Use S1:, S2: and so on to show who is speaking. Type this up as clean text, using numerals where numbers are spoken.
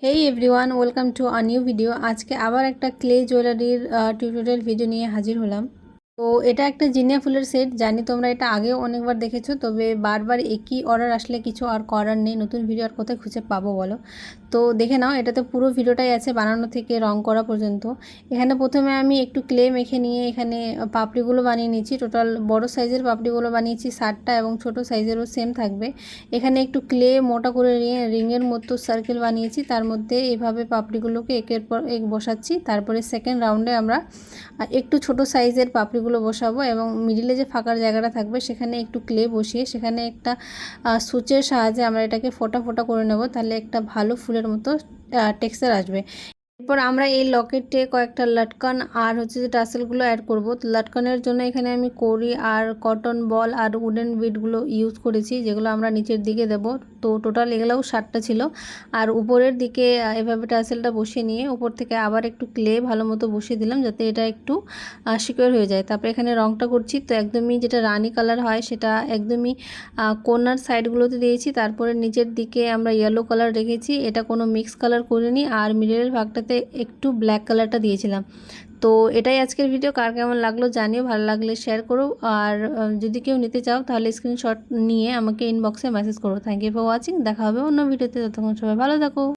S1: Hey everyone, welcome to a new video. আজকে আবার একটা ক্লে জুয়েলারির টিউটোরিয়াল ভিডিও নিয়ে হাজির হলাম। তো এটা একটা জিনিয়া ফুলের সেট। জানি তোমরা এটা আগেও অনেকবার দেখেছো, তবে বারবার একই অর্ডার আসলে কিছু আর করার নেই। নতুন ভিডিও আর কোথায় খুঁজে পাবো বলো? তো দেখে নাও, এটাতে পুরো ভিডিওটাই আছে, বানানো থেকে রং করা পর্যন্ত। এখানে প্রথমে আমি একটু ক্লে মেখে নিয়ে এখানে পাপড়িগুলো বানিয়ে নিয়েছি। টোটাল বড় সাইজের পাপড়িগুলো বানিয়েছি 7টা, এবং ছোট সাইজেরও সেম থাকবে। এখানে একটু ক্লে মোটা করে নিয়ে রিংয়ের মতো সার্কেল বানিয়েছি, তার মধ্যে এইভাবে পাপড়িগুলোকে একের পর এক বসাচ্ছি। তারপরে সেকেন্ড রাউন্ডে আমরা একটু ছোট সাইজের পাপড়িগুলো বসাবো, এবং মিডিলে যে ফাঁকার জায়গাটা থাকবে সেখানে একটু ক্লে বসিয়ে সেখানে একটা সুচের সাহায্যে আমরা এটাকে ফোটা ফোটা করে নেব, তাহলে একটা ভালো ফুলের মতো টেক্সচার আসবে। এরপর আমরা এই লকেটে কয়েকটা লটকন আর হচ্ছে যে টাসেলগুলো অ্যাড করব। তো লটকনের জন্য এখানে আমি কড়ি আর কটন বল আর উডেন বিডগুলো ইউজ করেছি, যেগুলো আমরা নিচের দিকে দেব। তো টোটাল এগুলোও 7টা ছিল। আর উপরের দিকে এভাবে টাসেলটা বসিয়ে নিয়ে উপর থেকে আবার একটু ক্লে ভালো মতো বসিয়ে দিলাম, যাতে এটা একটু সিকিউর হয়ে যায়। তারপরে এখানে রঙটা করছি, তো একদমই যেটা রানি কালার হয় সেটা একদমই কর্নার সাইডগুলোতে দিয়েছি। তারপরে নিচের দিকে আমরা ইয়েলো কালার রেখেছি, এটা কোনো মিক্স কালার করিনি। আর মিডলের ভাগটাতে একটু ব্ল্যাক কালারটা দিয়েছিলাম। তো এটাই আজকের ভিডিও। কার কেমন লাগলো জানিও, ভালো লাগলে শেয়ার করো। আর যদি কেউ নিতে চাও তাহলে স্ক্রিনশট নিয়ে আমাকে ইনবক্সে মেসেজ করো। Thank you for watching. দেখা হবে অন্য ভিডিওতে। ততক্ষণ সবাই ভালো থাকো।